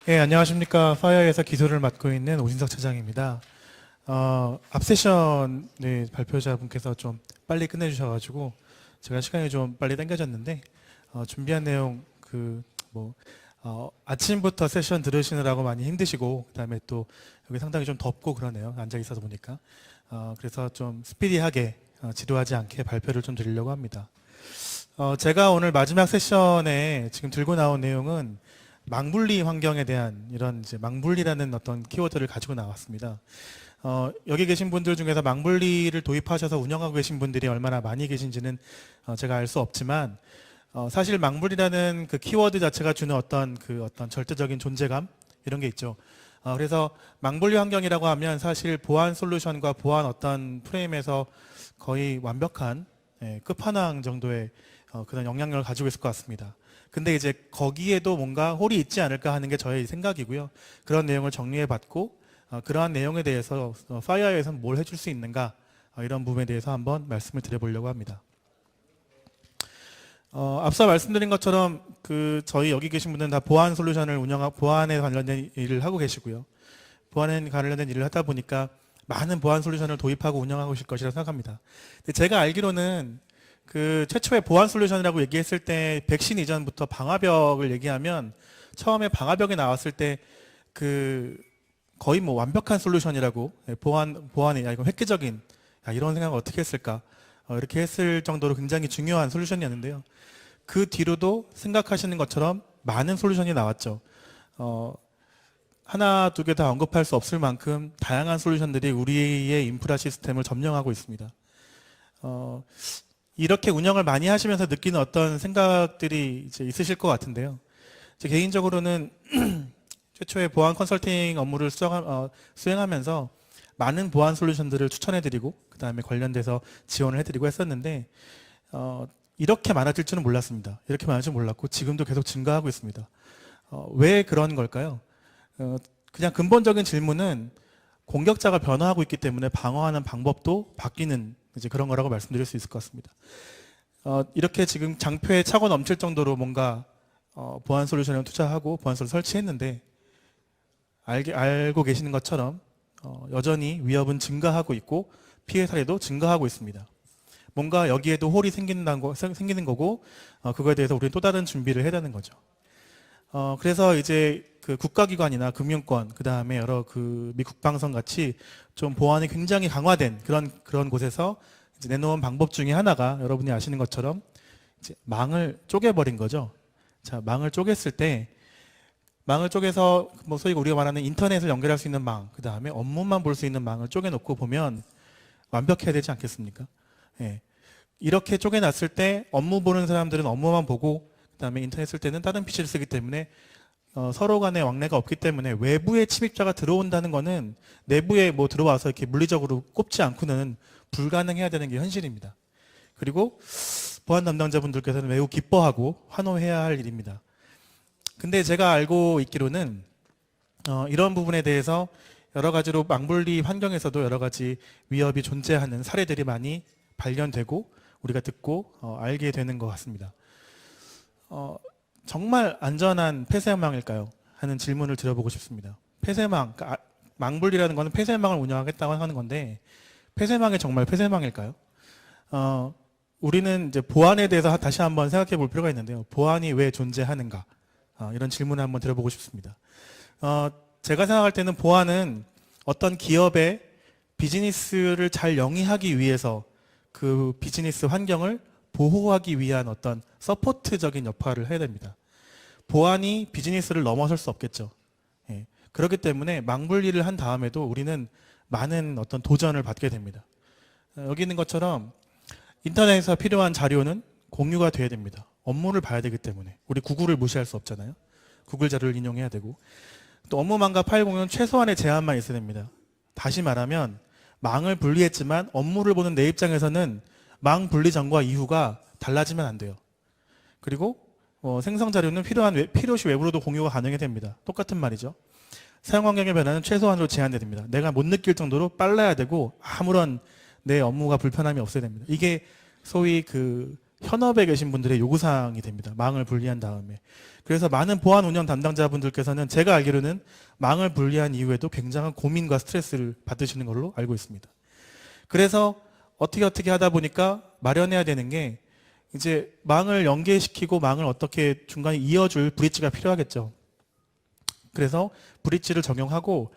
예, 안녕하십니까. 파이어에서 기술을 맡고 있는 오진석 차장입니다. 앞 세션 발표자분께서 좀 빨리 끝내주셔가지고 제가 시간이 좀 빨리 당겨졌는데 준비한 내용 아침부터 세션 들으시느라고 많이 힘드시고 그다음에 또 여기 상당히 좀 덥고 그러네요. 앉아 있어서 보니까 그래서 좀 스피디하게 지루하지 않게 발표를 좀 드리려고 합니다. 제가 오늘 마지막 세션에 지금 들고 나온 내용은 망분리 환경에 대한 이런 이제 망분리라는 어떤 키워드를 가지고 나왔습니다. 여기 계신 분들 중에서 망분리를 도입하셔서 운영하고 계신 분들이 얼마나 많이 계신지는 제가 알 수 없지만 사실 망분리라는 그 키워드 자체가 주는 어떤 절대적인 존재감 이런 게 있죠. 그래서 망분리 환경이라고 하면 사실 보안 솔루션과 보안 어떤 프레임에서 거의 완벽한 끝판왕 정도의 그런 영향력을 가지고 있을 것 같습니다. 근데 이제 거기에도 뭔가 홀이 있지 않을까 하는 게 저의 생각이고요. 그런 내용을 정리해 봤고 그러한 내용에 대해서 파이어에서는 뭘 해줄 수 있는가 이런 부분에 대해서 한번 말씀을 드려보려고 합니다. 앞서 말씀드린 것처럼 저희 여기 계신 분들은 다 보안 솔루션을 운영하고 보안에 관련된 일을 하고 계시고요. 보안에 관련된 일을 하다 보니까 많은 보안 솔루션을 도입하고 운영하고 계실 것이라고 생각합니다. 근데 제가 알기로는 최초의 보안 솔루션이라고 얘기했을 때 백신 이전부터 방화벽을 얘기하면 처음에 방화벽이 나왔을 때 거의 뭐 완벽한 솔루션이라고 보안이 이거 획기적인 이런 생각을 어떻게 했을까 이렇게 했을 정도로 굉장히 중요한 솔루션이었는데요. 그 뒤로도 생각하시는 것처럼 많은 솔루션이 나왔죠. 하나 두 개 다 언급할 수 없을 만큼 다양한 솔루션들이 우리의 인프라 시스템을 점령하고 있습니다. 이렇게 운영을 많이 하시면서 느끼는 어떤 생각들이 이제 있으실 것 같은데요. 제 개인적으로는 최초의 보안 컨설팅 업무를 수행하면서 많은 보안 솔루션들을 추천해드리고 그 다음에 관련돼서 지원을 해드리고 했었는데 이렇게 많아질 줄은 몰랐습니다. 이렇게 많을 줄 몰랐고 지금도 계속 증가하고 있습니다. 왜 그런 걸까요? 그냥 근본적인 질문은 공격자가 변화하고 있기 때문에 방어하는 방법도 바뀌는 이제 그런 거라고 말씀드릴 수 있을 것 같습니다. 이렇게 지금 장표에 차고 넘칠 정도로 뭔가 보안 솔루션을 투자하고 보안 솔루션 설치했는데 알고 계시는 것처럼 여전히 위협은 증가하고 있고 피해 사례도 증가하고 있습니다. 뭔가 여기에도 홀이 생기는 거고 그거에 대해서 우리는 또 다른 준비를 해야 되는 거죠. 그래서 이제 국가기관이나 금융권, 그 다음에 여러 미 국방성 같이 좀 보안이 굉장히 강화된 그런 곳에서 이제 내놓은 방법 중에 하나가 여러분이 아시는 것처럼 이제 망을 쪼개버린 거죠. 자, 망을 쪼갰을 때 망을 쪼개서 뭐 소위 우리가 말하는 인터넷을 연결할 수 있는 망, 그 다음에 업무만 볼 수 있는 망을 쪼개놓고 보면 완벽해야 되지 않겠습니까? 예. 이렇게 쪼개놨을 때 업무 보는 사람들은 업무만 보고 그 다음에 인터넷 쓸 때는 다른 PC를 쓰기 때문에 서로 간의 왕래가 없기 때문에 외부의 침입자가 들어온다는 거는 내부에 뭐 들어와서 이렇게 물리적으로 꼽지 않고는 불가능해야 되는 게 현실입니다. 그리고 보안 담당자분들께서는 매우 기뻐하고 환호해야 할 일입니다. 근데 제가 알고 있기로는 이런 부분에 대해서 여러 가지로 망분리 환경에서도 여러 가지 위협이 존재하는 사례들이 많이 발견되고 우리가 듣고 알게 되는 것 같습니다. 정말 안전한 폐쇄망일까요? 하는 질문을 드려보고 싶습니다. 폐쇄망, 그러니까 망분리라는 것은 폐쇄망을 운영하겠다고 하는 건데 폐쇄망이 정말 폐쇄망일까요? 우리는 이제 보안에 대해서 다시 한번 생각해 볼 필요가 있는데요. 보안이 왜 존재하는가? 이런 질문을 한번 드려보고 싶습니다. 제가 생각할 때는 보안은 어떤 기업의 비즈니스를 잘 영위하기 위해서 그 비즈니스 환경을 보호하기 위한 어떤 서포트적인 역할을 해야 됩니다. 보안이 비즈니스를 넘어설 수 없겠죠. 예. 그렇기 때문에 망분리를 한 다음에도 우리는 많은 어떤 도전을 받게 됩니다. 여기 있는 것처럼 인터넷에서 필요한 자료는 공유가 돼야 됩니다. 업무를 봐야 되기 때문에 우리 구글을 무시할 수 없잖아요. 구글 자료를 인용해야 되고 또 업무망과 파일 공유는 최소한의 제한만 있어야 됩니다. 다시 말하면 망을 분리했지만 업무를 보는 내 입장에서는 망 분리 전과 이후가 달라지면 안 돼요. 그리고 생성 자료는 필요시 외부로도 공유가 가능이 됩니다. 똑같은 말이죠. 사용 환경의 변화는 최소한으로 제한됩니다. 내가 못 느낄 정도로 빨라야 되고 아무런 내 업무가 불편함이 없어야 됩니다. 이게 소위 현업에 계신 분들의 요구사항이 됩니다. 망을 분리한 다음에. 그래서 많은 보안 운영 담당자분들께서는 제가 알기로는 망을 분리한 이후에도 굉장한 고민과 스트레스를 받으시는 걸로 알고 있습니다. 그래서 어떻게 하다 보니까 마련해야 되는 게 이제 망을 연계시키고 망을 어떻게 중간에 이어줄 브릿지가 필요하겠죠. 그래서 브릿지를 적용하고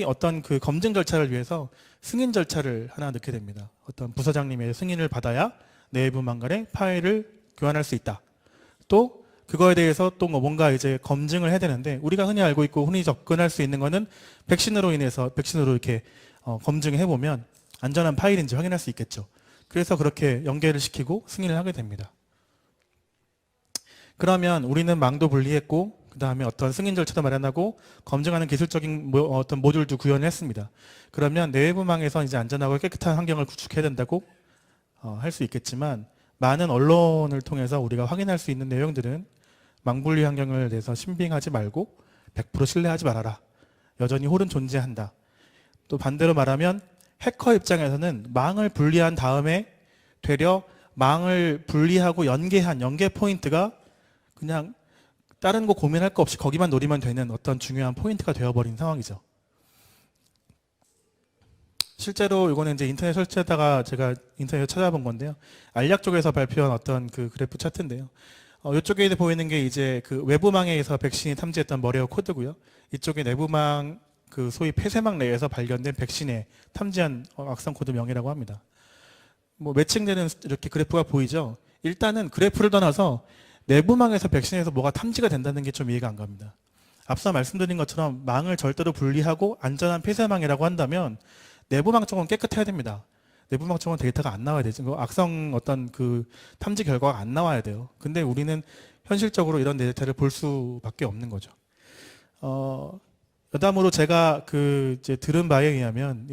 어떤 그 검증 절차를 위해서 승인 절차를 하나 넣게 됩니다. 어떤 부서장님의 승인을 받아야 내부망 간의 파일을 교환할 수 있다. 또 그거에 대해서 또 뭔가 이제 검증을 해야 되는데 우리가 흔히 알고 있고 흔히 접근할 수 있는 거는 백신으로 이렇게 검증해 보면 안전한 파일인지 확인할 수 있겠죠. 그래서 그렇게 연계를 시키고 승인을 하게 됩니다. 그러면 우리는 망도 분리했고 그 다음에 어떤 승인 절차도 마련하고 검증하는 기술적인 어떤 모듈도 구현을 했습니다. 그러면 내부망에서 이제 안전하고 깨끗한 환경을 구축해야 된다고 할 수 있겠지만 많은 언론을 통해서 우리가 확인할 수 있는 내용들은 망분리 환경을 내서 신빙하지 말고 100% 신뢰하지 말아라. 여전히 홀은 존재한다. 또 반대로 말하면 해커 입장에서는 망을 분리한 다음에 되려 망을 분리하고 연계 포인트가 그냥 다른 거 고민할 거 없이 거기만 노리면 되는 어떤 중요한 포인트가 되어버린 상황이죠. 실제로 이거는 이제 인터넷 설치하다가 제가 인터넷에 찾아본 건데요. 알약 쪽에서 발표한 어떤 그 그래프 차트인데요. 이쪽에 보이는 게 이제 그 외부망에서 백신이 탐지했던 머레어 코드고요. 이쪽에 내부망 그 소위 폐쇄망 내에서 발견된 백신의 탐지한 악성 코드 명이라고 합니다. 매칭되는 이렇게 그래프가 보이죠. 일단은 그래프를 떠나서 내부망에서 백신에서 뭐가 탐지가 된다는 게 좀 이해가 안 갑니다. 앞서 말씀드린 것처럼 망을 절대로 분리하고 안전한 폐쇄망이라고 한다면 내부망 쪽은 깨끗해야 됩니다. 내부망 쪽은 데이터가 안 나와야 되죠. 악성 어떤 그 탐지 결과가 안 나와야 돼요. 근데 우리는 현실적으로 이런 데이터를 볼 수밖에 없는 거죠. 여담으로 제가 이제 들은 바에 의하면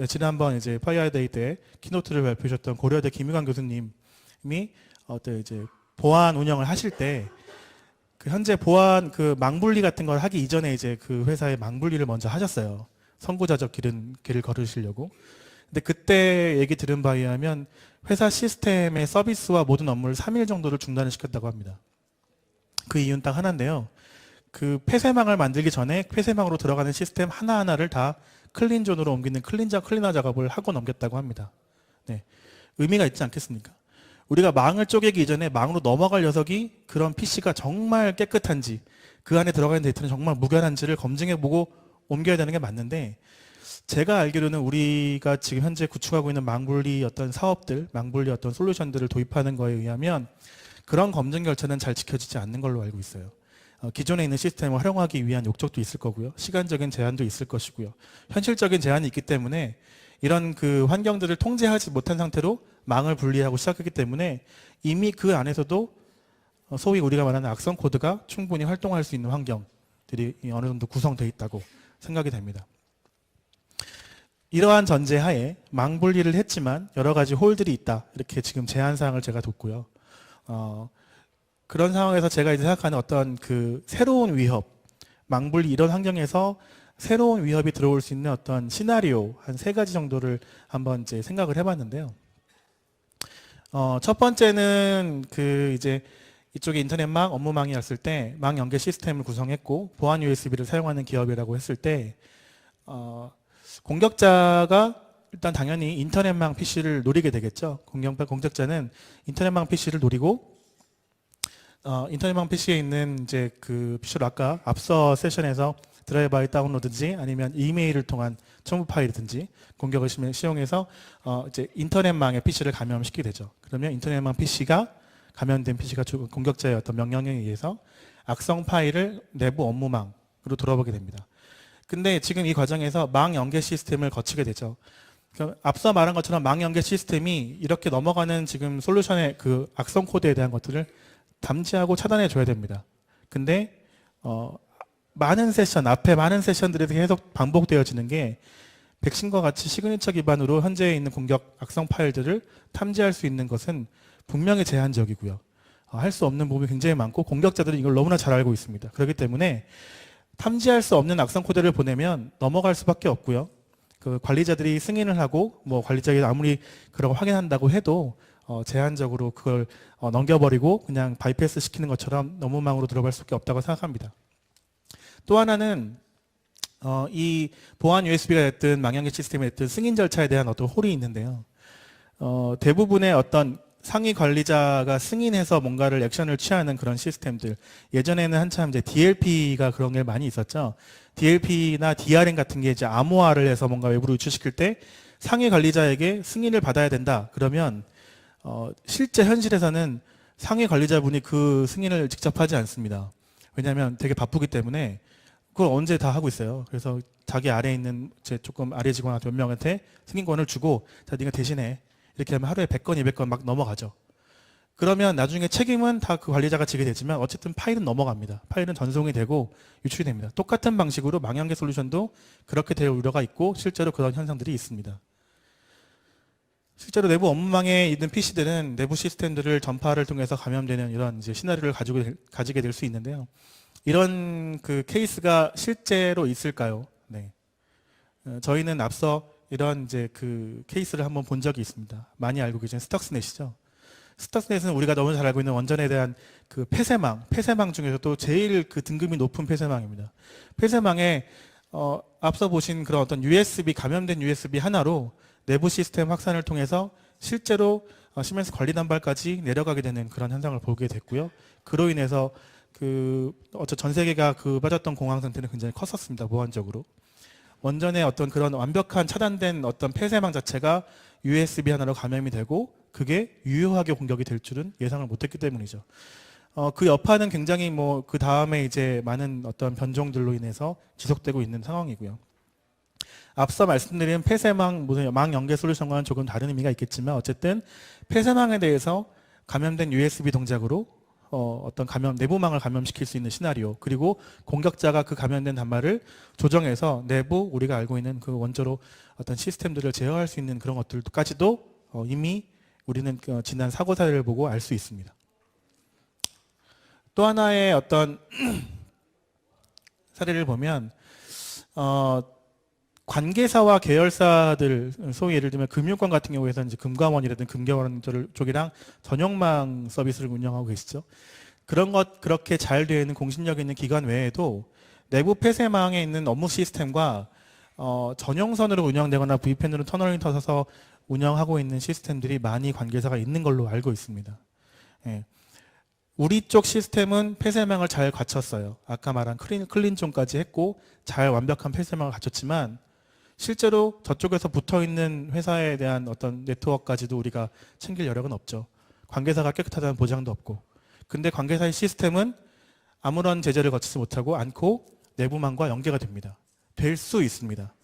지난번 이제 파이어데이 때 키노트를 발표하셨던 고려대 김유관 교수님이 이제 보안 운영을 하실 때 현재 보안 망분리 같은 걸 하기 이전에 이제 그 회사의 망분리를 먼저 하셨어요. 선구자적 길을 걸으시려고. 근데 그때 얘기 들은 바에 의하면 회사 시스템의 서비스와 모든 업무를 3일 정도를 중단을 시켰다고 합니다. 그 이유는 딱 하나인데요. 그 폐쇄망을 만들기 전에 폐쇄망으로 들어가는 시스템 하나하나를 다 클린존으로 옮기는 클리너 작업을 하고 넘겼다고 합니다. 네. 의미가 있지 않겠습니까? 우리가 망을 쪼개기 이전에 망으로 넘어갈 녀석이 그런 PC가 정말 깨끗한지 그 안에 들어가 있는 데이터는 정말 무결한지를 검증해보고 옮겨야 되는 게 맞는데 제가 알기로는 우리가 지금 현재 구축하고 있는 망분리 어떤 사업들, 망분리 어떤 솔루션들을 도입하는 거에 의하면 그런 검증 절차는 잘 지켜지지 않는 걸로 알고 있어요. 기존에 있는 시스템을 활용하기 위한 욕적도 있을 거고요. 시간적인 제한도 있을 것이고요. 현실적인 제한이 있기 때문에 이런 그 환경들을 통제하지 못한 상태로 망을 분리하고 시작했기 때문에 이미 그 안에서도 소위 우리가 말하는 악성 코드가 충분히 활동할 수 있는 환경들이 어느 정도 구성되어 있다고 생각이 됩니다. 이러한 전제하에 망 분리를 했지만 여러 가지 홀들이 있다. 이렇게 지금 제한사항을 제가 뒀고요. 그런 상황에서 제가 이제 생각하는 어떤 그 새로운 위협, 망 분리 이런 환경에서 새로운 위협이 들어올 수 있는 어떤 시나리오 한 3가지 정도를 한번 이제 생각을 해봤는데요. 첫 번째는 이제 이쪽에 인터넷망, 업무망이었을 때 망 연계 시스템을 구성했고 보안 USB를 사용하는 기업이라고 했을 때 공격자가 일단 당연히 인터넷망 PC를 노리게 되겠죠. 공격자는 인터넷망 PC를 노리고 인터넷망 PC에 있는 이제 그 PC로 아까 앞서 세션에서 드라이브 다운로드든지 아니면 이메일을 통한 첨부 파일이든지 공격을 시용해서 이제 인터넷망의 PC를 감염시키게 되죠. 그러면 인터넷망 PC가 감염된 PC가 공격자의 어떤 명령에 의해서 악성 파일을 내부 업무망으로 돌아보게 됩니다. 근데 지금 이 과정에서 망 연계 시스템을 거치게 되죠. 그러니까 앞서 말한 것처럼 망 연계 시스템이 이렇게 넘어가는 지금 솔루션의 그 악성 코드에 대한 것들을 담지하고 차단해 줘야 됩니다. 근데 앞에 많은 세션들에서 계속 반복되어지는 게 백신과 같이 시그니처 기반으로 현재 있는 공격 악성 파일들을 탐지할 수 있는 것은 분명히 제한적이고요. 할 수 없는 부분이 굉장히 많고 공격자들은 이걸 너무나 잘 알고 있습니다. 그렇기 때문에 탐지할 수 없는 악성 코드를 보내면 넘어갈 수밖에 없고요. 그 관리자들이 승인을 하고 관리자들이 아무리 그런 거 확인한다고 해도 제한적으로 그걸 넘겨버리고 그냥 바이패스 시키는 것처럼 업무망으로 들어갈 수밖에 없다고 생각합니다. 또 하나는 이 보안 USB가 됐든 망연계 시스템이 됐든 승인 절차에 대한 어떤 홀이 있는데요. 대부분의 어떤 상위 관리자가 승인해서 뭔가를 액션을 취하는 그런 시스템들. 예전에는 한참 이제 DLP가 그런 게 많이 있었죠. DLP나 DRM 같은 게 이제 암호화를 해서 뭔가 외부로 유출시킬 때 상위 관리자에게 승인을 받아야 된다. 그러면 실제 현실에서는 상위 관리자분이 그 승인을 직접 하지 않습니다. 왜냐하면 되게 바쁘기 때문에 그걸 언제 다 하고 있어요. 그래서 자기 아래에 있는 제 조금 아래 직원한테 몇 명한테 승인권을 주고 자 네가 대신해. 이렇게 하면 하루에 100건, 200건 막 넘어가죠. 그러면 나중에 책임은 다 그 관리자가 지게 되지만 어쨌든 파일은 넘어갑니다. 파일은 전송이 되고 유출이 됩니다. 똑같은 방식으로 망연계 솔루션도 그렇게 될 우려가 있고 실제로 그런 현상들이 있습니다. 실제로 내부 업무망에 있는 PC들은 내부 시스템들을 전파를 통해서 감염되는 이런 이제 시나리오를 가지게 될 수 있는데요. 이런 그 케이스가 실제로 있을까요? 네. 저희는 앞서 이런 이제 그 케이스를 한번 본 적이 있습니다. 많이 알고 계신 스톡스넷이죠. 스톡스넷은 우리가 너무 잘 알고 있는 원전에 대한 그 폐쇄망 중에서도 제일 그 등급이 높은 폐쇄망입니다. 폐쇄망에 앞서 보신 그런 어떤 USB 감염된 USB 하나로 내부 시스템 확산을 통해서 실제로 시멘스 관리 단발까지 내려가게 되는 그런 현상을 보게 됐고요. 그로 인해서 전 세계가 그 빠졌던 공황 상태는 굉장히 컸었습니다. 보안적으로. 원전의 어떤 그런 완벽한 차단된 어떤 폐쇄망 자체가 USB 하나로 감염이 되고 그게 유효하게 공격이 될 줄은 예상을 못했기 때문이죠. 그 여파는 굉장히 그 다음에 이제 많은 어떤 변종들로 인해서 지속되고 있는 상황이고요. 앞서 말씀드린 폐쇄망, 망 연계 솔루션과는 조금 다른 의미가 있겠지만 어쨌든 폐쇄망에 대해서 감염된 USB 동작으로 어떤 내부망을 감염시킬 수 있는 시나리오, 그리고 공격자가 그 감염된 단말을 조정해서 내부 우리가 알고 있는 그 원저로 어떤 시스템들을 제어할 수 있는 그런 것들까지도 이미 우리는 지난 사고 사례를 보고 알 수 있습니다. 또 하나의 어떤 사례를 보면 관계사와 계열사들, 소위 예를 들면 금융권 같은 경우에서는 이제 금감원이라든 금감원 쪽이랑 전용망 서비스를 운영하고 계시죠. 그렇게 잘 되어 있는 공신력 있는 기관 외에도 내부 폐쇄망에 있는 업무 시스템과 전용선으로 운영되거나 VPN으로 터널링 터서 운영하고 있는 시스템들이 많이 관계사가 있는 걸로 알고 있습니다. 예. 우리 쪽 시스템은 폐쇄망을 잘 갖췄어요. 아까 말한 클린존까지 했고 잘 완벽한 폐쇄망을 갖췄지만 실제로 저쪽에서 붙어있는 회사에 대한 어떤 네트워크까지도 우리가 챙길 여력은 없죠. 관계사가 깨끗하다는 보장도 없고. 근데 관계사의 시스템은 아무런 제재를 거치지 못하고 않고 내부망과 연계가 됩니다. 될 수 있습니다.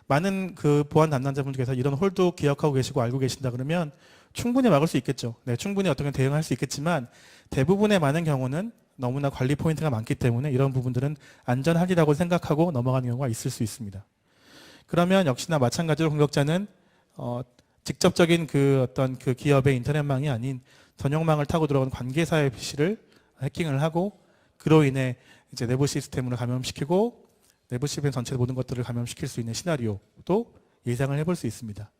많은 그 보안 담당자분들께서 이런 홀도 기억하고 계시고 알고 계신다 그러면 충분히 막을 수 있겠죠. 네, 충분히 어떻게 대응할 수 있겠지만 대부분의 많은 경우는 너무나 관리 포인트가 많기 때문에 이런 부분들은 안전하리라고 생각하고 넘어가는 경우가 있을 수 있습니다. 그러면 역시나 마찬가지로 공격자는 직접적인 그 어떤 그 기업의 인터넷망이 아닌 전용망을 타고 들어온 관계사의 PC를 해킹을 하고 그로 인해 이제 내부 시스템으로 감염시키고 내부 시스템 전체 모든 것들을 감염시킬 수 있는 시나리오도 예상을 해볼 수 있습니다.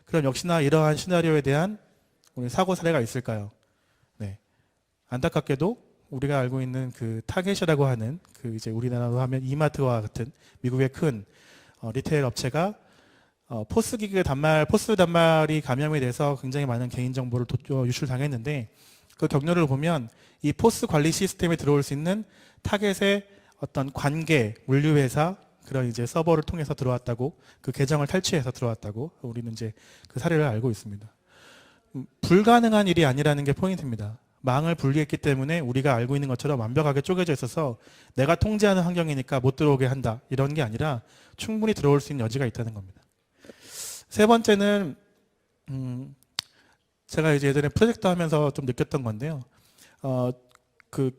그럼 역시나 이러한 시나리오에 대한 우리 사고 사례가 있을까요? 네. 안타깝게도 우리가 알고 있는 그 타겟이라고 하는 그 이제 우리나라로 하면 이마트와 같은 미국의 큰 리테일 업체가 포스 단말이 감염이 돼서 굉장히 많은 개인정보를 유출당했는데 그 경로를 보면 이 포스 관리 시스템에 들어올 수 있는 타겟의 어떤 관계, 물류회사 그런 이제 서버를 통해서 들어왔다고 그 계정을 탈취해서 들어왔다고 우리는 이제 그 사례를 알고 있습니다. 불가능한 일이 아니라는 게 포인트입니다. 망을 분리했기 때문에 우리가 알고 있는 것처럼 완벽하게 쪼개져 있어서 내가 통제하는 환경이니까 못 들어오게 한다. 이런 게 아니라 충분히 들어올 수 있는 여지가 있다는 겁니다. 세 번째는 제가 이제 예전에 프로젝트 하면서 좀 느꼈던 건데요. 그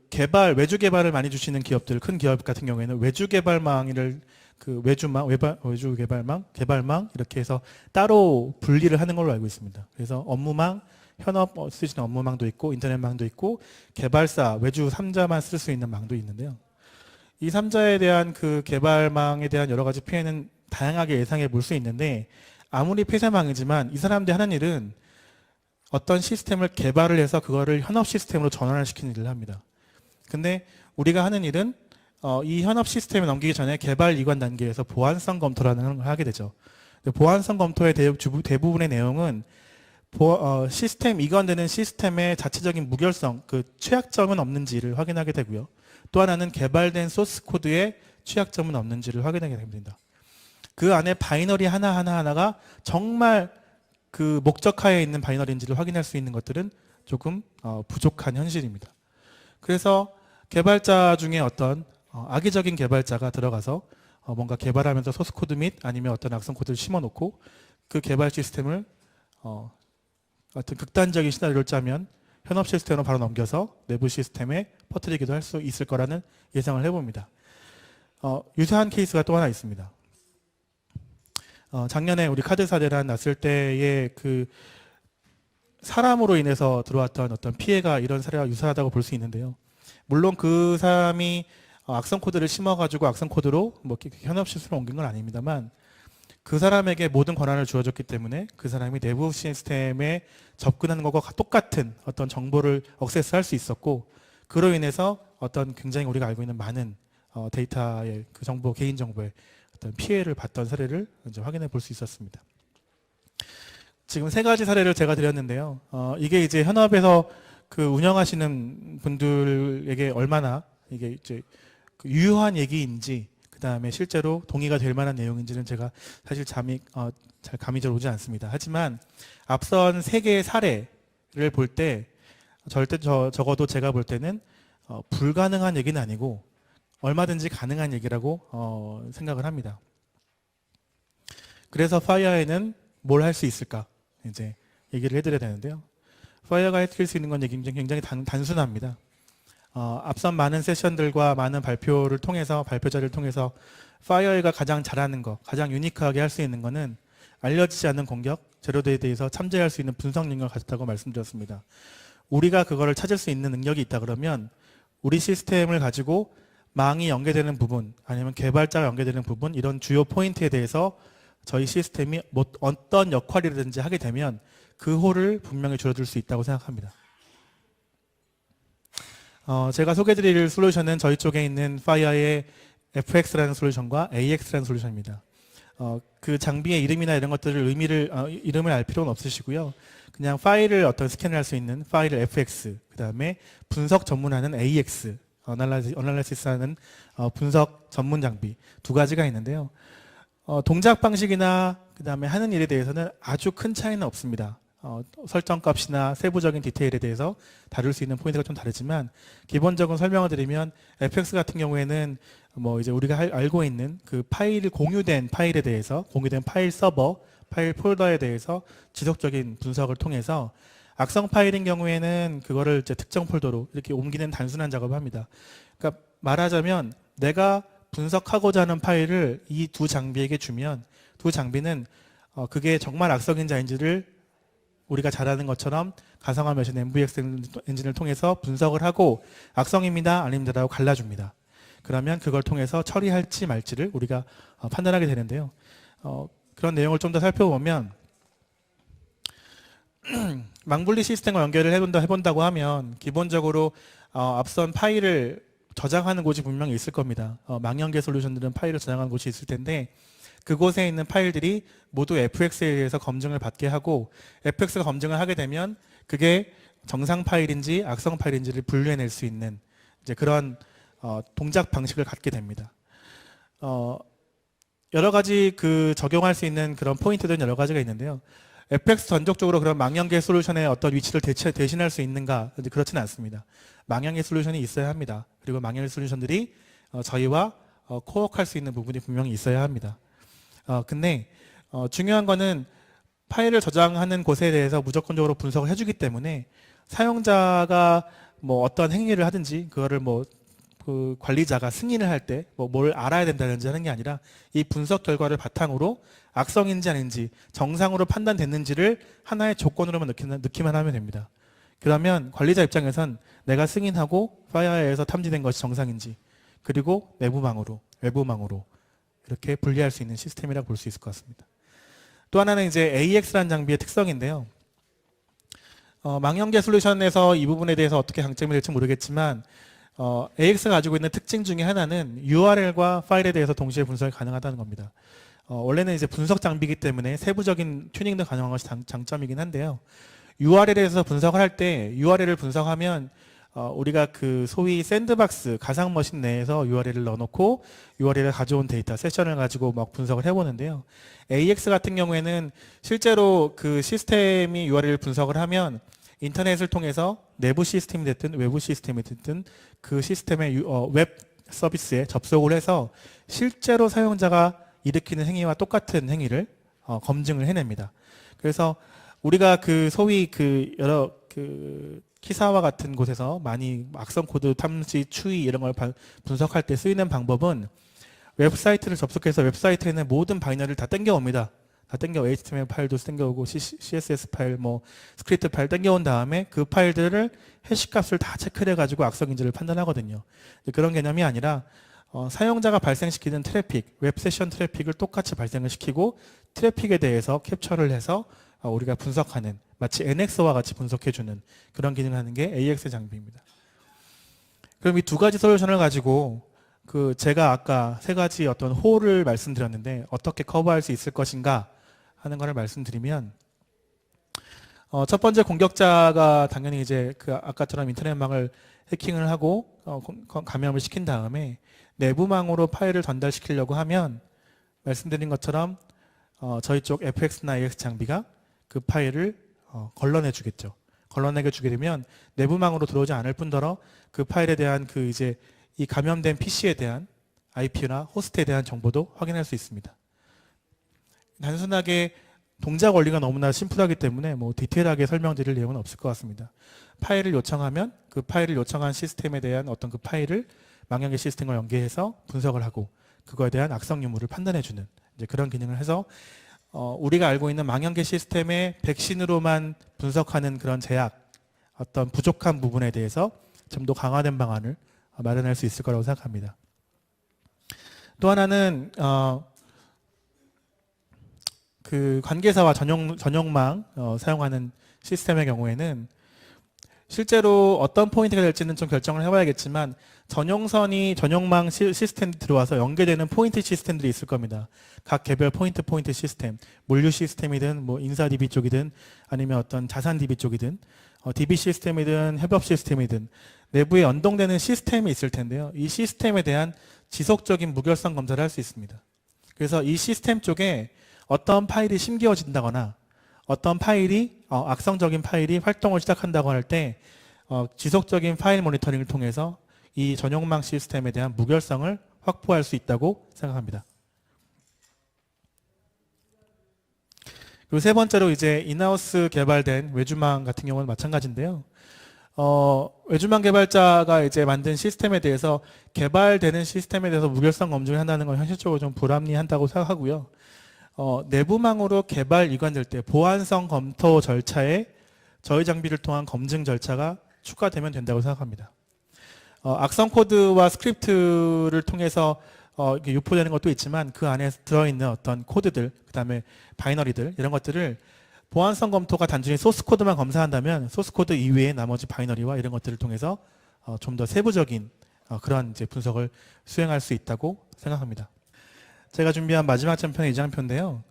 외주 개발을 많이 주시는 기업들, 큰 기업 같은 경우에는 외주 개발망을 그 외주 개발망 이렇게 해서 따로 분리를 하는 걸로 알고 있습니다. 그래서 업무망, 현업 쓰시는 업무망도 있고 인터넷망도 있고 개발사, 외주 3자만 쓸 수 있는 망도 있는데요. 이 3자에 대한 그 개발망에 대한 여러 가지 피해는 다양하게 예상해 볼 수 있는데 아무리 폐쇄망이지만 이 사람들이 하는 일은 어떤 시스템을 개발을 해서 그거를 현업 시스템으로 전환을 시키는 일을 합니다. 근데 우리가 하는 일은 이 현업 시스템에 넘기기 전에 개발 이관 단계에서 보안성 검토라는 걸 하게 되죠. 보안성 검토의 대부분의 내용은 시스템 이관되는 시스템의 자체적인 무결성, 그 취약점은 없는지를 확인하게 되고요. 또 하나는 개발된 소스 코드에 취약점은 없는지를 확인하게 됩니다. 그 안에 바이너리 하나가 정말 그 목적하에 있는 바이너리인지를 확인할 수 있는 것들은 조금 부족한 현실입니다. 그래서 개발자 중에 어떤 악의적인 개발자가 들어가서 뭔가 개발하면서 소스 코드 및 아니면 어떤 악성 코드를 심어놓고 그 개발 시스템을 어떤 극단적인 시나리오를 짜면 현업 시스템으로 바로 넘겨서 내부 시스템에 퍼뜨리기도 할 수 있을 거라는 예상을 해봅니다. 유사한 케이스가 또 하나 있습니다. 작년에 우리 카드사 대란 났을 때의 그 사람으로 인해서 들어왔던 어떤 피해가 이런 사례와 유사하다고 볼 수 있는데요. 물론 그 사람이 악성 코드를 심어가지고 악성 코드로 뭐 현업 시스템을 옮긴 건 아닙니다만 그 사람에게 모든 권한을 주어졌기 때문에 그 사람이 내부 시스템에 접근하는 것과 똑같은 어떤 정보를 액세스할 수 있었고 그로 인해서 어떤 굉장히 우리가 알고 있는 많은 데이터의 그 정보, 개인 정보에 어떤 피해를 봤던 사례를 이제 확인해 볼 수 있었습니다. 지금 세 가지 사례를 제가 드렸는데요. 이게 이제 현업에서 그 운영하시는 분들에게 얼마나 이게 이제 그 유효한 얘기인지 그 다음에 실제로 동의가 될 만한 내용인지는 제가 사실 잘 감이 잘 오지 않습니다. 하지만 앞선 세 개의 사례를 볼 때 절대 적어도 제가 볼 때는 불가능한 얘기는 아니고 얼마든지 가능한 얘기라고 생각을 합니다. 그래서 파이어에는 뭘 할 수 있을까 이제 얘기를 해드려야 되는데요. 파이어가 해드릴 수 있는 건 굉장히 단순합니다. 앞선 많은 세션들과 많은 발표 자료를 통해서 파이어가 가장 잘하는 거, 가장 유니크하게 할 수 있는 거는 알려지지 않은 공격, 제로데이에 대해서 참조할 수 있는 분석 능력을 가졌다고 말씀드렸습니다. 우리가 그거를 찾을 수 있는 능력이 있다 그러면 우리 시스템을 가지고 망이 연계되는 부분, 아니면 개발자가 연계되는 부분, 이런 주요 포인트에 대해서 저희 시스템이 어떤 역할이든지 하게 되면 그 홀을 분명히 줄여줄 수 있다고 생각합니다. 제가 소개해드릴 솔루션은 저희 쪽에 있는 파이어의 FX라는 솔루션과 AX라는 솔루션입니다. 그 장비의 이름이나 이런 것들을 이름을 알 필요는 없으시고요. 그냥 파일을 스캔을 할 수 있는 파일을 FX, 그 다음에 분석 전문하는 AX, 어널라이시스하는 분석 전문 장비 두 가지가 있는데요. 동작 방식이나 그 다음에 하는 일에 대해서는 아주 큰 차이는 없습니다. 설정값이나 세부적인 디테일에 대해서 다룰 수 있는 포인트가 좀 다르지만 기본적으로 설명을 드리면 FX 같은 경우에는 뭐 이제 우리가 알고 있는 그 공유된 파일에 대해서, 공유된 파일 서버, 파일 폴더에 대해서 지속적인 분석을 통해서 악성 파일인 경우에는 그거를 이제 특정 폴더로 이렇게 옮기는 단순한 작업을 합니다. 그러니까 말하자면 내가 분석하고자 하는 파일을 이 두 장비에게 주면 두 장비는 그게 정말 악성인지 아닌지를 우리가 잘 아는 것처럼 가상화 머신 MVX 엔진을 통해서 분석을 하고 악성입니다, 아닙니다라고 갈라줍니다. 그러면 그걸 통해서 처리할지 말지를 우리가 판단하게 되는데요. 그런 내용을 좀 더 살펴보면 망분리 시스템과 연결을 해본다고 하면 기본적으로 앞선 파일을 저장하는 곳이 분명히 있을 겁니다. 망연계 솔루션들은 파일을 저장하는 곳이 있을 텐데 그곳에 있는 파일들이 모두 FX에 의해서 검증을 받게 하고 FX가 검증을 하게 되면 그게 정상 파일인지 악성 파일인지를 분류해낼 수 있는 이제 그런 동작 방식을 갖게 됩니다. 여러 가지 적용할 수 있는 그런 포인트들은 여러 가지가 있는데요. FX 전적적으로 그런 망연계 솔루션의 어떤 위치를 대신할 수 있는가? 그렇지는 않습니다. 망연계 솔루션이 있어야 합니다. 그리고 망연계 솔루션들이 저희와 코어할 수 있는 부분이 분명히 있어야 합니다. 근데 중요한 거는 파일을 저장하는 곳에 대해서 무조건적으로 분석을 해주기 때문에 사용자가 뭐 어떤 행위를 하든지 그거를 그 관리자가 승인을 할 때 뭘 알아야 된다든지 하는 게 아니라 이 분석 결과를 바탕으로 악성인지 아닌지 정상으로 판단됐는지를 하나의 조건으로만 넣기만 하면 됩니다. 그러면 관리자 입장에선 내가 승인하고 파이어에서 탐지된 것이 정상인지 그리고 내부망으로 외부망으로 이렇게 분리할 수 있는 시스템이라고 볼 수 있을 것 같습니다. 또 하나는 이제 AX라는 장비의 특성인데요. 망연계 솔루션에서 이 부분에 대해서 어떻게 강점이 될지 모르겠지만 AX가 가지고 있는 특징 중에 하나는 URL과 파일에 대해서 동시에 분석이 가능하다는 겁니다. 원래는 이제 분석 장비이기 때문에 세부적인 튜닝도 가능한 것이 장점이긴 한데요. URL에서 분석을 할 때 URL을 분석하면 우리가 그 소위 샌드박스 가상 머신 내에서 URL을 넣어놓고 URL을 가져온 데이터 세션을 가지고 막 분석을 해보는데요. AX 같은 경우에는 실제로 그 시스템이 URL을 분석을 하면 인터넷을 통해서 내부 시스템이 됐든 외부 시스템이 됐든 그 시스템의 웹 서비스에 접속을 해서 실제로 사용자가 일으키는 행위와 똑같은 행위를 검증을 해냅니다. 그래서 우리가 그 소위 그 여러 그 키사와 같은 곳에서 많이 악성 코드 탐지 추이 이런 걸 분석할 때 쓰이는 방법은 웹사이트를 접속해서 웹사이트에 있는 모든 바이너리를 다 땡겨옵니다. 다 땡겨 HTML 파일도 땡겨오고 CSS 파일, 뭐 스크립트 파일 땡겨온 다음에 그 파일들을 해시값을 다 체크를 해가지고 악성인지를 판단하거든요. 그런 개념이 아니라 사용자가 발생시키는 트래픽, 웹 세션 트래픽을 똑같이 발생을 시키고 트래픽에 대해서 캡처를 해서 우리가 분석하는 마치 NX와 같이 분석해주는 그런 기능을 하는 게 AX 장비입니다. 그럼 이 두 가지 솔루션을 가지고 제가 아까 세 가지 어떤 홀을 말씀드렸는데 어떻게 커버할 수 있을 것인가 하는 것을 말씀드리면 첫 번째 공격자가 당연히 이제 그 아까처럼 인터넷망을 해킹을 하고 감염을 시킨 다음에 내부망으로 파일을 전달시키려고 하면 말씀드린 것처럼 저희 쪽 FX나 AX 장비가 그 파일을 걸러내 주겠죠. 걸러내게 주게 되면 내부망으로 들어오지 않을 뿐더러 그 파일에 대한 그 이제 이 감염된 PC에 대한 IP나 호스트에 대한 정보도 확인할 수 있습니다. 단순하게 동작 원리가 너무나 심플하기 때문에 뭐 디테일하게 설명드릴 내용은 없을 것 같습니다. 파일을 요청하면 그 파일을 요청한 시스템에 대한 어떤 그 파일을 망연계 시스템과 연계해서 분석을 하고 그거에 대한 악성 유무를 판단해주는 이제 그런 기능을 해서 우리가 알고 있는 망연계 시스템의 백신으로만 분석하는 그런 제약, 어떤 부족한 부분에 대해서 좀 더 강화된 방안을 마련할 수 있을 거라고 생각합니다. 또 하나는 그 관계사와 전용망 사용하는 시스템의 경우에는 실제로 어떤 포인트가 될지는 좀 결정을 해봐야겠지만 전용망 시스템이 들어와서 연계되는 포인트 시스템들이 있을 겁니다. 각 개별 포인트 시스템, 물류 시스템이든 뭐 인사 DB 쪽이든 아니면 어떤 자산 DB 쪽이든 DB 시스템이든 협업 시스템이든 내부에 연동되는 시스템이 있을 텐데요. 이 시스템에 대한 지속적인 무결성 검사를 할 수 있습니다. 그래서 이 시스템 쪽에 어떤 파일이 심겨진다거나 어떤 파일이 악성적인 파일이 활동을 시작한다고 할 때 지속적인 파일 모니터링을 통해서 이 전용망 시스템에 대한 무결성을 확보할 수 있다고 생각합니다. 그리고 세 번째로 이제 인하우스 개발된 외주망 같은 경우는 마찬가지인데요. 외주망 개발자가 이제 만든 시스템에 대해서 개발되는 시스템에 대해서 무결성 검증을 한다는 건 현실적으로 좀 불합리한다고 생각하고요. 내부망으로 개발 이관될 때 보안성 검토 절차에 저희 장비를 통한 검증 절차가 추가되면 된다고 생각합니다. 악성 코드와 스크립트를 통해서 이렇게 유포되는 것도 있지만 그 안에 들어있는 어떤 코드들, 그 다음에 바이너리들 이런 것들을 보안성 검토가 단순히 소스 코드만 검사한다면 소스 코드 이외의 나머지 바이너리와 이런 것들을 통해서 좀 더 세부적인 그런 이제 분석을 수행할 수 있다고 생각합니다. 제가 준비한 마지막 장편은 이 장편인데요.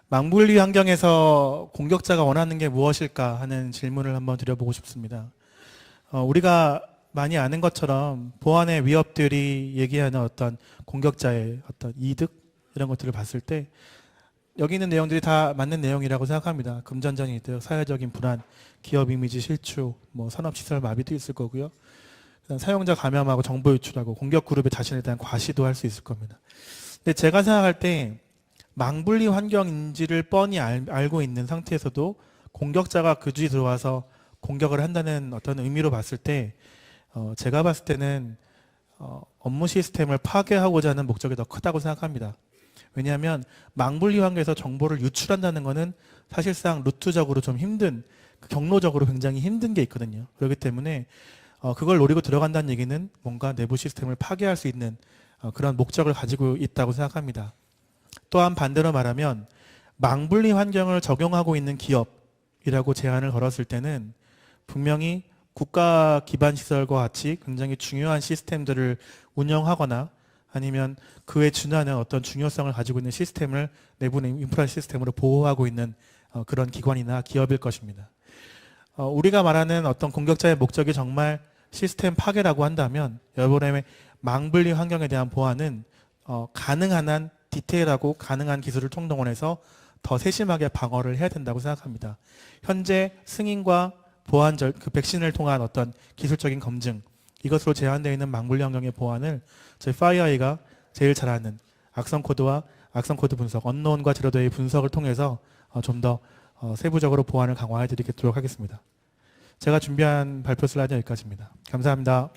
망분리 환경에서 공격자가 원하는 게 무엇일까 하는 질문을 한번 드려보고 싶습니다. 우리가 많이 아는 것처럼 보안의 위협들이 얘기하는 어떤 공격자의 어떤 이득 이런 것들을 봤을 때 여기 있는 내용들이 다 맞는 내용이라고 생각합니다. 금전적인 이득, 사회적인 불안, 기업 이미지 실추, 뭐 산업시설 마비도 있을 거고요. 사용자 감염하고 정보 유출하고 공격 그룹의 자신에 대한 과시도 할 수 있을 겁니다. 근데 제가 생각할 때 망분리 환경인지를 뻔히 알고 있는 상태에서도 공격자가 그 뒤에 들어와서 공격을 한다는 어떤 의미로 봤을 때 제가 봤을 때는 업무 시스템을 파괴하고자 하는 목적이 더 크다고 생각합니다. 왜냐하면 망분리 환경에서 정보를 유출한다는 것은 사실상 루트적으로 좀 힘든, 경로적으로 굉장히 힘든 게 있거든요. 그렇기 때문에 그걸 노리고 들어간다는 얘기는 뭔가 내부 시스템을 파괴할 수 있는 그런 목적을 가지고 있다고 생각합니다. 또한 반대로 말하면 망분리 환경을 적용하고 있는 기업, 기업이라고 제안을 걸었을 때는 분명히 국가 기반 시설과 같이 굉장히 중요한 시스템들을 운영하거나 아니면 그에 준하는 어떤 중요성을 가지고 있는 시스템을 내부 인프라 시스템으로 보호하고 있는 그런 기관이나 기업일 것입니다. 우리가 말하는 어떤 공격자의 목적이 정말 시스템 파괴라고 한다면 여러분의 망분리 환경에 대한 보안은 가능한 한 디테일하고 가능한 기술을 총동원해서 더 세심하게 방어를 해야 된다고 생각합니다. 현재 승인과 그 백신을 통한 어떤 기술적인 검증, 이것으로 제한되어 있는 망분리 환경의 보안을 저희 파이어아이가 제일 잘하는 악성 코드와 악성 코드 분석, 언노운과 제로데이 분석을 통해서 좀 더 세부적으로 보안을 강화해 드리도록 하겠습니다. 제가 준비한 발표 슬라이드는 여기까지입니다. 감사합니다.